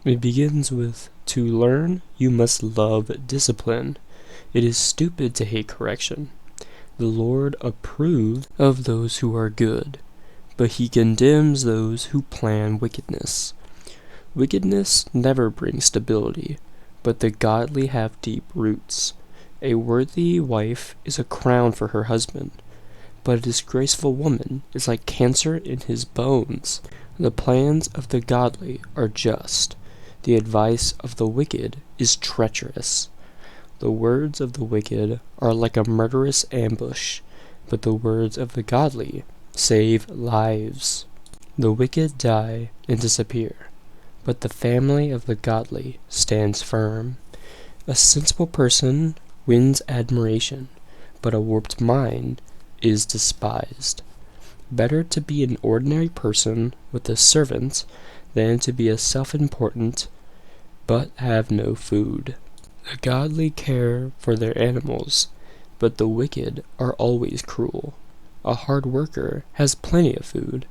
It begins with, "To learn, you must love discipline. It is stupid to hate correction. The Lord approves of those who are good, but he condemns those who plan wickedness. Wickedness never brings stability, but the godly have deep roots. A worthy wife is a crown for her husband, but a disgraceful woman is like cancer in his bones. The plans of the godly are just. The advice of the wicked is treacherous. The words of the wicked are like a murderous ambush, but the words of the godly save lives. The wicked die and disappear, but the family of the godly stands firm. A sensible person wins admiration, but a warped mind is despised. Better to be an ordinary person with a servant than to be a self-important but have no food. The godly care for their animals, but the wicked are always cruel. A hard worker has plenty of food,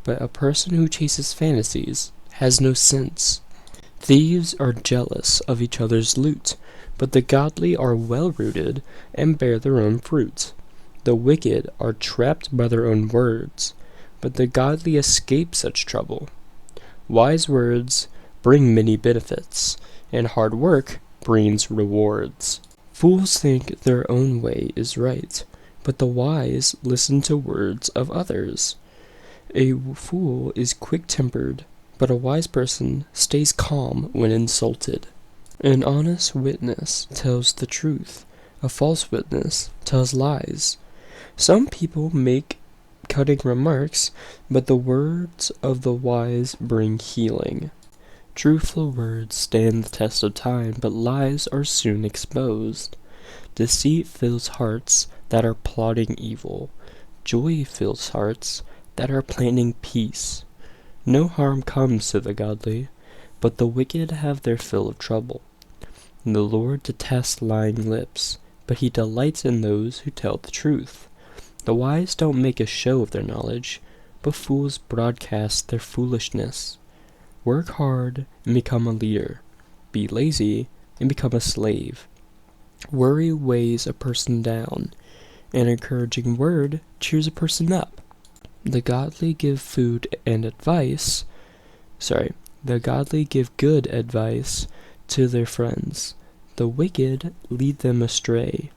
but a person who chases fantasies has no sense. Thieves are jealous of each other's loot, but the godly are well-rooted and bear their own fruit. The wicked are trapped by their own words, but the godly escape such trouble. Wise words bring many benefits, and hard work brings rewards. Fools think their own way is right, but the wise listen to words of others. A fool is quick-tempered, but a wise person stays calm when insulted. An honest witness tells the truth. A false witness tells lies. Some people make cutting remarks, but the words of the wise bring healing. Truthful words stand the test of time, but lies are soon exposed. Deceit fills hearts that are plotting evil. Joy fills hearts that are planning peace. No harm comes to the godly, but the wicked have their fill of trouble. The Lord detests lying lips, but he delights in those who tell the truth. The wise don't make a show of their knowledge, but fools broadcast their foolishness. Work hard and become a leader. Be lazy and become a slave. Worry weighs a person down. An encouraging word cheers a person up. The godly give good advice to their friends. The wicked lead them astray.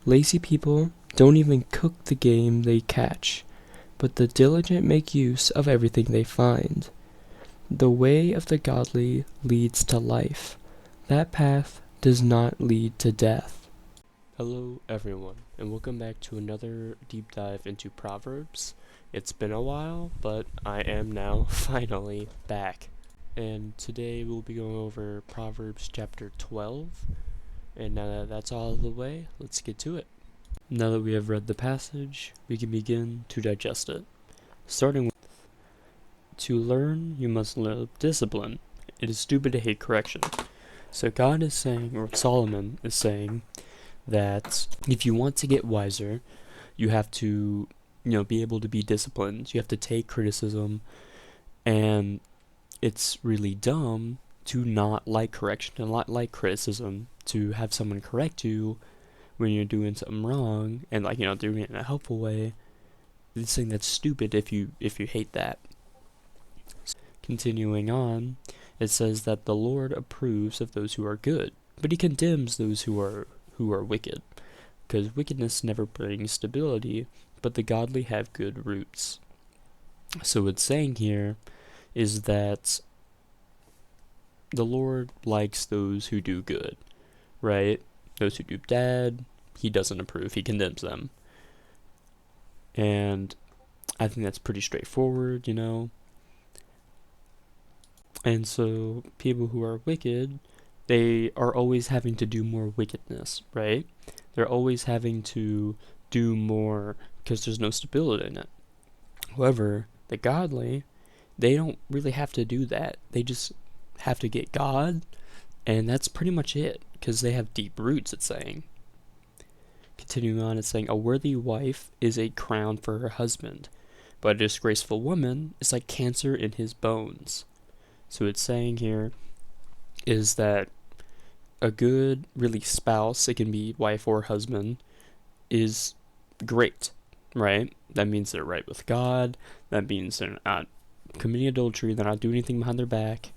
Lazy people don't even cook the game they catch, but the diligent make use of everything they find. The way of the godly leads to life. That path does not lead to death. Hello everyone, and welcome back to another deep dive into Proverbs. It's been a while, but I am now finally back. And today we'll be going over Proverbs Chapter 12. And now that that's all out of the way, let's get to it. Now that we have read the passage, we can begin to digest it. Starting with, "To learn, you must love discipline. It is stupid to hate correction." So God is saying, or Solomon is saying, that if you want to get wiser, you have to, be able to be disciplined. You have to take criticism, and it's really dumb to not like correction and not like criticism, to have someone correct you when you're doing something wrong, and doing it in a helpful way. It's saying that's stupid if you hate that. Continuing on, it says that the Lord approves of those who are good, but he condemns those who are wicked, because wickedness never brings stability, but the godly have good roots. So what's saying here is that the Lord likes those who do good, right? Those who do bad, he doesn't approve, he condemns them. And I think that's pretty straightforward, And so people who are wicked, they are always having to do more wickedness, right? They're always having to do more because there's no stability in it. However, the godly, they don't really have to do that. They just have to get God, and that's pretty much it, because they have deep roots, it's saying. Continuing on, it's saying, "A worthy wife is a crown for her husband, but a disgraceful woman is like cancer in his bones." So it's saying here is that a good, really, spouse, it can be wife or husband, is great, right? That means they're right with God. That means they're not committing adultery. They're not doing anything behind their back.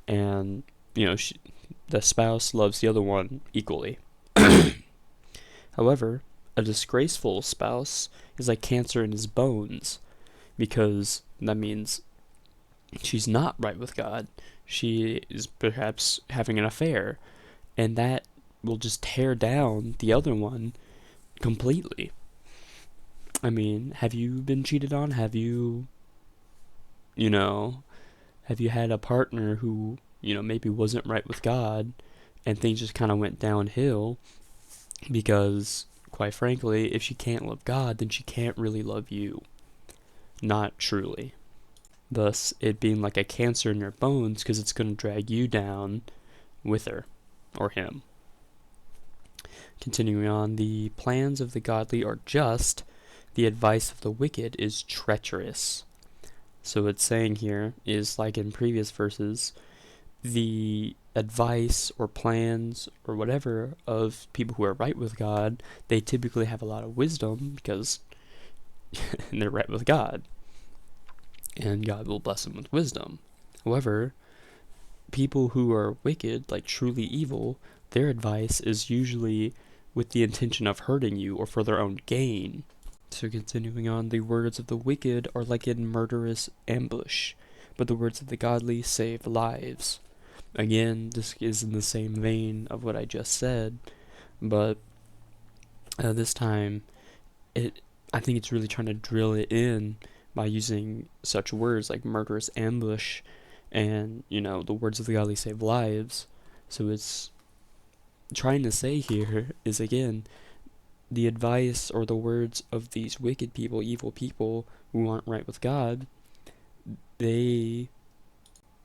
And, the spouse loves the other one equally. However, a disgraceful spouse is like cancer in his bones, because that means she's not right with God. She is perhaps having an affair, and that will just tear down the other one completely. I mean, have you been cheated on? You know, have you had a partner who, maybe wasn't right with God, and things just kind of went downhill because, quite frankly, if she can't love God, then she can't really love you. Not truly. Thus, it being like a cancer in your bones, because it's going to drag you down with her or him. Continuing on, the plans of the godly are just, the advice of the wicked is treacherous. So it's saying here is, like in previous verses, the advice or plans or whatever of people who are right with God, they typically have a lot of wisdom because they're right with God, and God will bless them with wisdom. However, people who are wicked, like truly evil, their advice is usually with the intention of hurting you or for their own gain. So continuing on, the words of the wicked are like a murderous ambush, but the words of the godly save lives. Again, this is in the same vein of what I just said, but this time, I think it's really trying to drill it in by using such words like murderous ambush and, the words of the godly save lives. So it's trying to say here is, again, the advice or the words of these wicked people, evil people who aren't right with God, they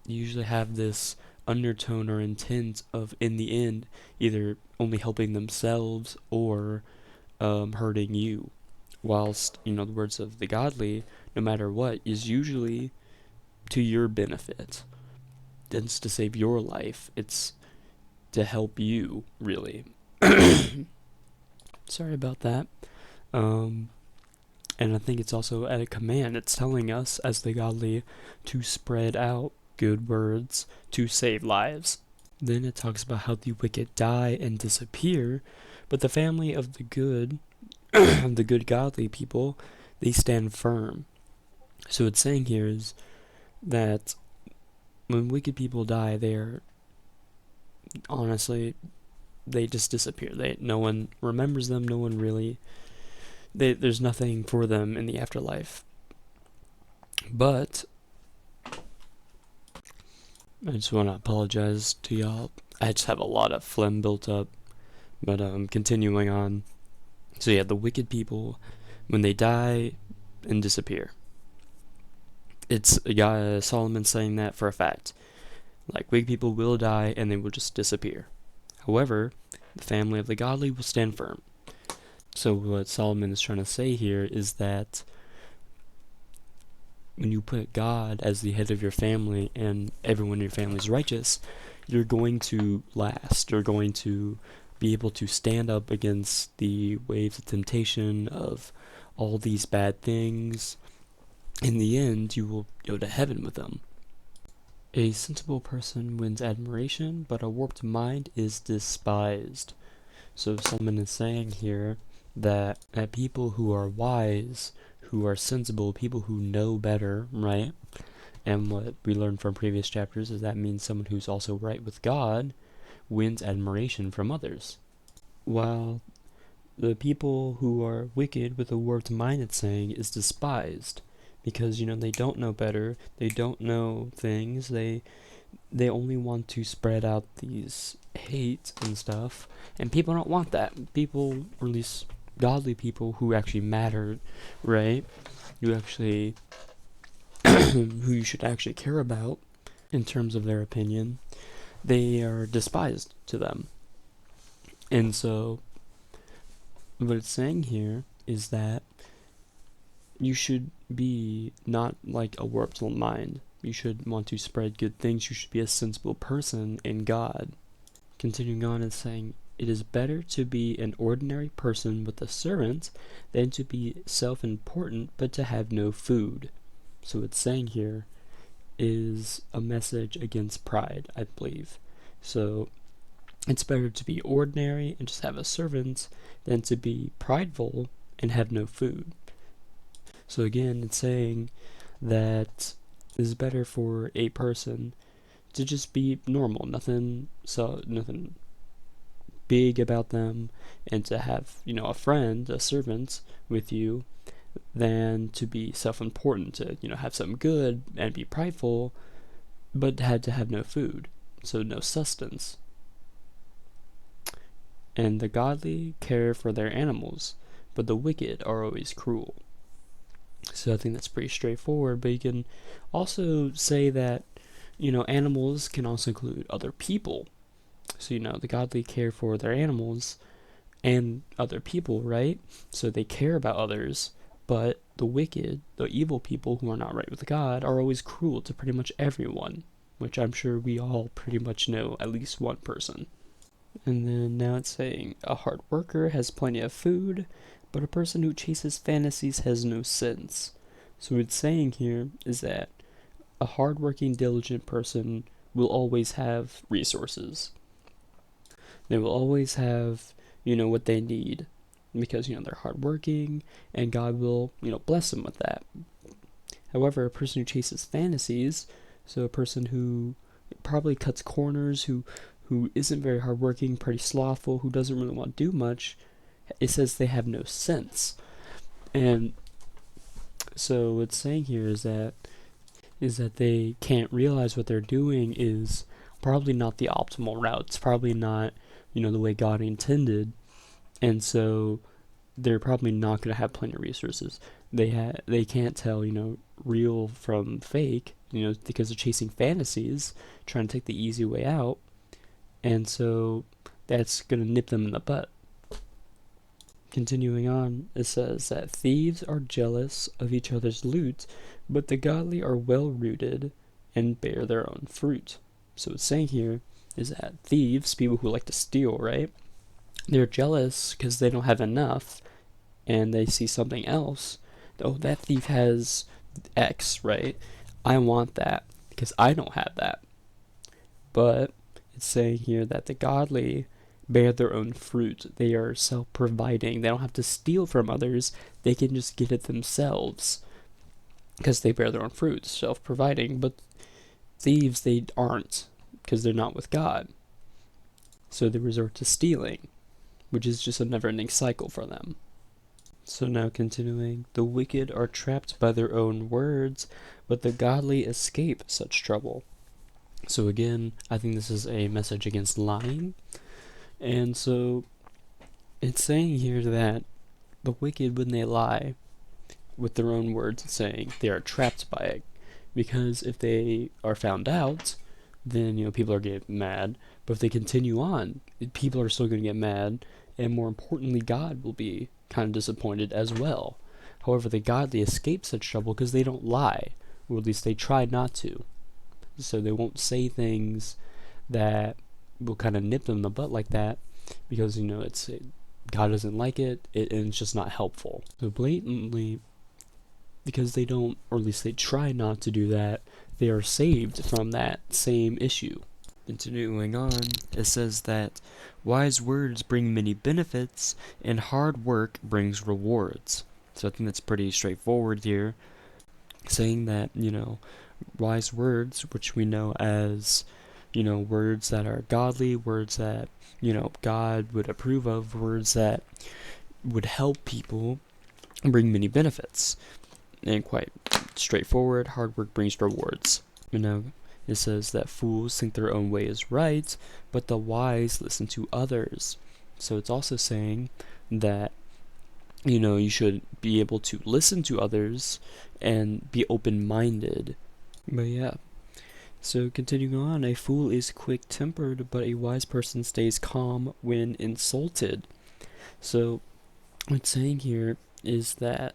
usually have this undertone or intent of, in the end, either only helping themselves or hurting you. Whilst, the words of the godly, no matter what, is usually to your benefit. It's to save your life. It's to help you, really. Sorry about that. And I think it's also at a command. It's telling us, as the godly, to spread out good words to save lives. Then it talks about how the wicked die and disappear, but the family of the good, the good godly people, they stand firm. So it's saying here is that when wicked people die, honestly, they just disappear. No one remembers them. No one really. There's nothing for them in the afterlife. But I just want to apologize to y'all. I just have a lot of phlegm built up. But continuing on. So yeah, the wicked people, when they die and disappear. It's a guy, Solomon, saying that for a fact. Like, wicked people will die and they will just disappear. However, the family of the godly will stand firm. So what Solomon is trying to say here is that when you put God as the head of your family and everyone in your family is righteous, you're going to last. You're going to be able to stand up against the waves of temptation of all these bad things. In the end, you will go to heaven with them. A sensible person wins admiration, but a warped mind is despised. So Solomon is saying here that people who are wise, who are sensible, people who know better, right? And what we learned from previous chapters is that means someone who's also right with God wins admiration from others. While the people who are wicked with a warped mind, it's saying, is despised. Because, they don't know better, they don't know things, they only want to spread out these hate and stuff, and people don't want that. People, or at least godly people who actually matter, right? Who you should actually care about in terms of their opinion, they are despised to them. And so, what it's saying here is that you should be not like a warped mind. you should want to spread good things. You should be a sensible person in God. Continuing on and saying, it is better to be an ordinary person with a servant than to be self-important but to have no food. So what's saying here is a message against pride, I believe. So it's better to be ordinary and just have a servant than to be prideful and have no food. So again, it's saying that it's better for a person to just be normal, nothing big about them, and to have, a friend, a servant with you, than to be self-important, to, have something good and be prideful, but had to have no food, so no sustenance. And the godly care for their animals, but the wicked are always cruel. So I think that's pretty straightforward, but you can also say that, animals can also include other people. So, the godly care for their animals and other people, right? So they care about others, but the wicked, the evil people who are not right with God, are always cruel to pretty much everyone, which I'm sure we all pretty much know at least one person. And then now it's saying, a hard worker has plenty of food, but a person who chases fantasies has no sense. So what it's saying here is that a hardworking, diligent person will always have resources. They will always have, what they need, because, they're hardworking, and God will, bless them with that. However, a person who chases fantasies, so a person who probably cuts corners, who isn't very hardworking, pretty slothful, who doesn't really want to do much, it says they have no sense. And so what's saying here is that they can't realize what they're doing is probably not the optimal route. It's probably not, the way God intended. And so they're probably not going to have plenty of resources. They can't tell, real from fake, because they're chasing fantasies, trying to take the easy way out. And so that's going to nip them in the butt. Continuing on, it says that thieves are jealous of each other's loot, but the godly are well rooted and bear their own fruit. So what's saying here is that thieves, people who like to steal, right? They're jealous because they don't have enough, and they see something else. Oh, that thief has X, right? I want that because I don't have that. But it's saying here that the godly bear their own fruit. They are self-providing. They don't have to steal from others. They can just get it themselves because they bear their own fruit, self-providing. But thieves, they aren't, because they're not with God. So they resort to stealing, which is just a never-ending cycle for them. So now continuing, the wicked are trapped by their own words, but the godly escape such trouble. So again, I think this is a message against lying. And so it's saying here that the wicked, when they lie with their own words, it's saying they are trapped by it. Because if they are found out, then, people are getting mad. But if they continue on, people are still going to get mad. And more importantly, God will be kind of disappointed as well. However, the godly escape such trouble because they don't lie. Or at least they try not to. So they won't say things that will kind of nip them in the butt like that, because God doesn't like it, and it's just not helpful. So blatantly, because they don't, or at least they try not to do that, they are saved from that same issue. Continuing on, it says that wise words bring many benefits, and hard work brings rewards. So I think that's pretty straightforward here, saying that, wise words, which we know as, words that are godly, words that, God would approve of, words that would help people, bring many benefits. And quite straightforward, hard work brings rewards. It says that fools think their own way is right, but the wise listen to others. So it's also saying that, you should be able to listen to others and be open-minded. But yeah. So continuing on, a fool is quick-tempered, but a wise person stays calm when insulted. So what's saying here is that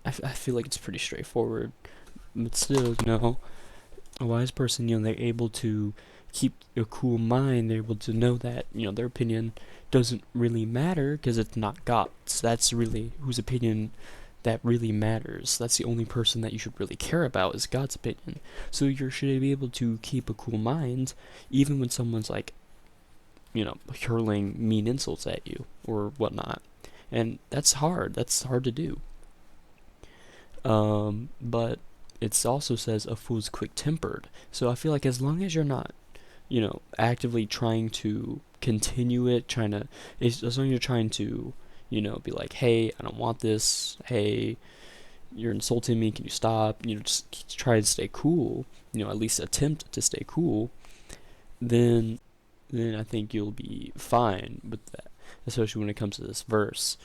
I feel like it's pretty straightforward. But still, a wise person, they're able to keep a cool mind. They're able to know that, their opinion doesn't really matter because it's not God's. That's really whose opinion that really matters. That's the only person that you should really care about is God's opinion. So you should be able to keep a cool mind even when someone's like, hurling mean insults at you or whatnot. And that's hard. That's hard to do. But it also says a fool's quick-tempered. So I feel like as long as you're not, actively trying to continue it, as long as you're trying to, be like, hey, I don't want this. Hey, you're insulting me. Can you stop? Just try to stay cool. At least attempt to stay cool. Then I think you'll be fine with that, especially when it comes to this verse.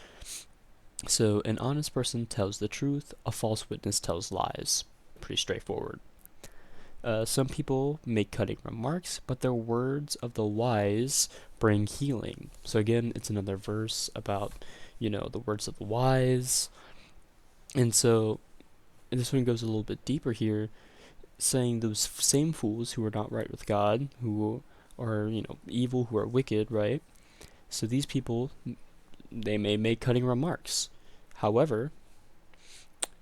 So, an honest person tells the truth, a false witness tells lies. Pretty straightforward. Some people make cutting remarks, but the words of the wise bring healing. So again, it's another verse about, the words of the wise. And so, this one goes a little bit deeper here, saying those same fools who are not right with God, who are, evil, who are wicked, right? So these people, they may make cutting remarks. However,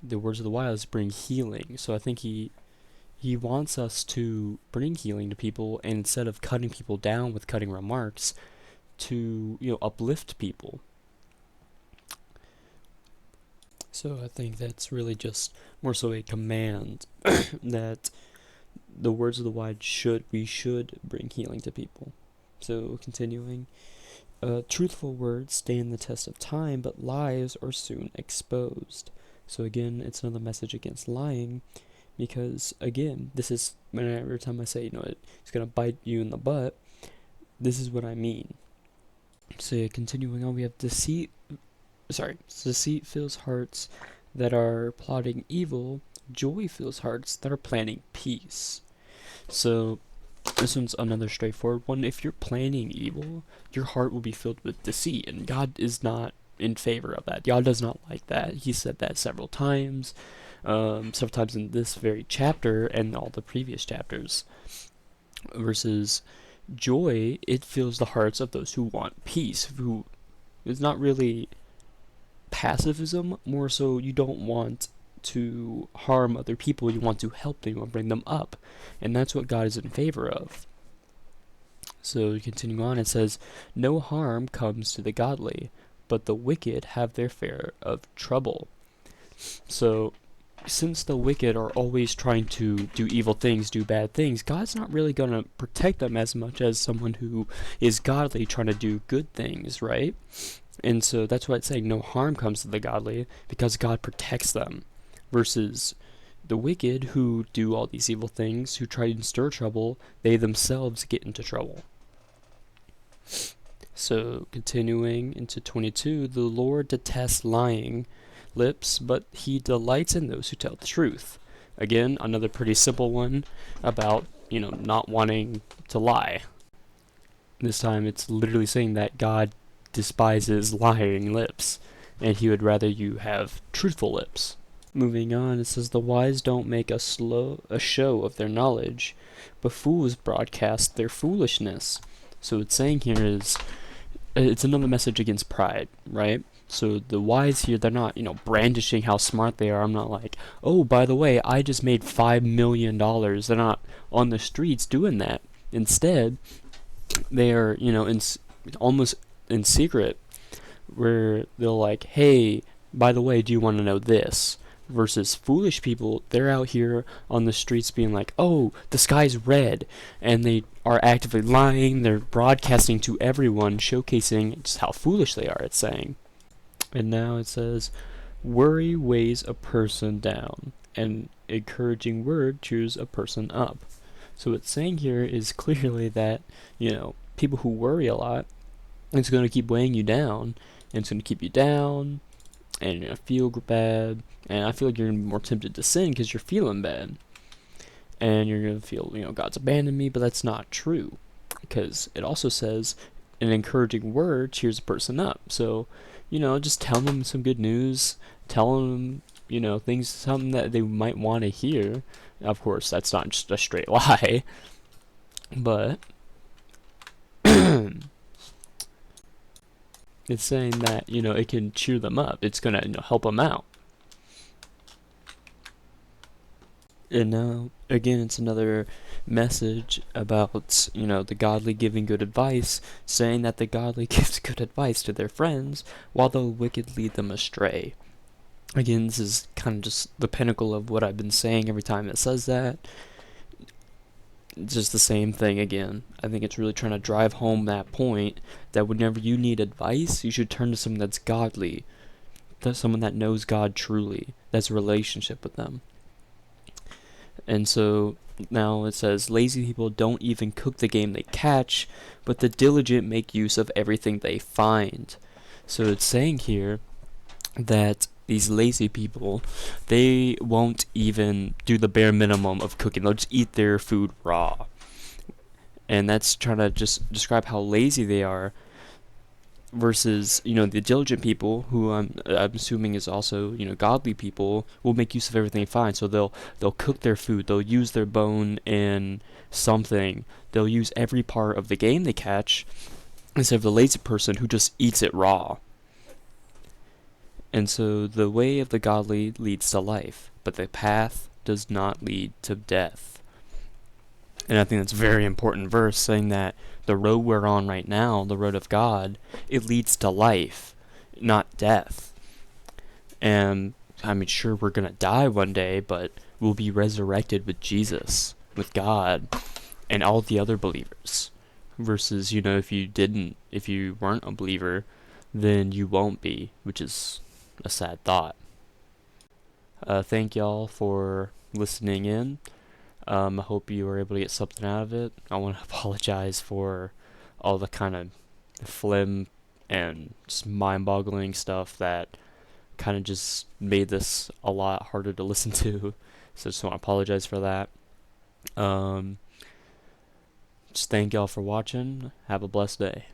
the words of the wise bring healing. So I think he wants us to bring healing to people, and instead of cutting people down with cutting remarks, to uplift people. So I think that's really just more so a command that the words of the wise we should bring healing to people. So continuing, truthful words stand the test of time, but lies are soon exposed. So again, it's another message against lying, because again, this is every time I say, it's gonna bite you in the butt. This is what I mean. So continuing on, we have deceit fills hearts that are plotting evil. Joy fills hearts that are planning peace. So this one's another straightforward one. If you're planning evil, your heart will be filled with deceit, and God is not in favor of that. God does not like that. He said that several times in this very chapter and all the previous chapters. Versus joy, it fills the hearts of those who want peace, who is not really pacifism, more so you don't want to harm other people, you want to help them, you want to bring them up, and that's what God is in favor of. So continuing on, it says, no harm comes to the godly, but the wicked have their share of trouble. So since the wicked are always trying to do evil things, do bad things, God's not really going to protect them as much as someone who is godly trying to do good things, right? And so that's why it's saying no harm comes to the godly, because God protects them. Versus the wicked who do all these evil things, who try to stir trouble, they themselves get into trouble. So continuing into 22, the Lord detests lying lips, but he delights in those who tell the truth. Again, another pretty simple one about, not wanting to lie. This time it's literally saying that God despises lying lips, and he would rather you have truthful lips. Moving on, it says the wise don't make a show of their knowledge, but fools broadcast their foolishness. So it's saying here is, it's another message against pride, right? So the wise here, they're not, brandishing how smart they are. I'm not like, oh, by the way, I just made $5 million. They're not on the streets doing that. Instead, they are, almost in secret, where they'll like, hey, by the way, do you want to know this? Versus foolish people, they're out here on the streets being like, oh, the sky's red, and they are actively lying. They're broadcasting to everyone, showcasing just how foolish they are, it's saying. And now it says, worry weighs a person down, and encouraging word cheers a person up. So what's saying here is clearly that, people who worry a lot, it's going to keep weighing you down, and it's going to keep you down, and you're going to feel bad, and I feel like you're going to be more tempted to sin because you're feeling bad. And you're going to feel, God's abandoned me, but that's not true. Because it also says, an encouraging word cheers a person up. So, just tell them some good news, tell them, things, something that they might want to hear. Of course, that's not just a straight lie, but it's saying that, it can cheer them up. It's going to, help them out. And now, again, it's another message about, the godly giving good advice, saying that the godly gives good advice to their friends, while the wicked lead them astray. Again, this is kind of just the pinnacle of what I've been saying every time it says that. It's just the same thing again. I think it's really trying to drive home that point that whenever you need advice, you should turn to someone that's godly, that's someone that knows God truly, that's a relationship with them. And so now it says, lazy people don't even cook the game they catch, but the diligent make use of everything they find. So it's saying here that these lazy people, they won't even do the bare minimum of cooking. They'll just eat their food raw. And that's trying to just describe how lazy they are, versus, the diligent people, who I'm assuming is also, godly people, will make use of everything they find. So they'll cook their food, they'll use their bone in something, they'll use every part of the game they catch, instead of the lazy person who just eats it raw. And so the way of the godly leads to life, but the path does not lead to death. And I think that's a very important verse, saying that the road we're on right now, the road of God, it leads to life, not death. And sure, we're going to die one day, but we'll be resurrected with Jesus, with God, and all the other believers. Versus, if you weren't a believer, then you won't be, which is a sad thought. Thank y'all for listening in. I hope you were able to get something out of it. I want to apologize for all the kind of phlegm and just mind-boggling stuff that kind of just made this a lot harder to listen to. So just want to apologize for that. Just thank y'all for watching. Have a blessed day.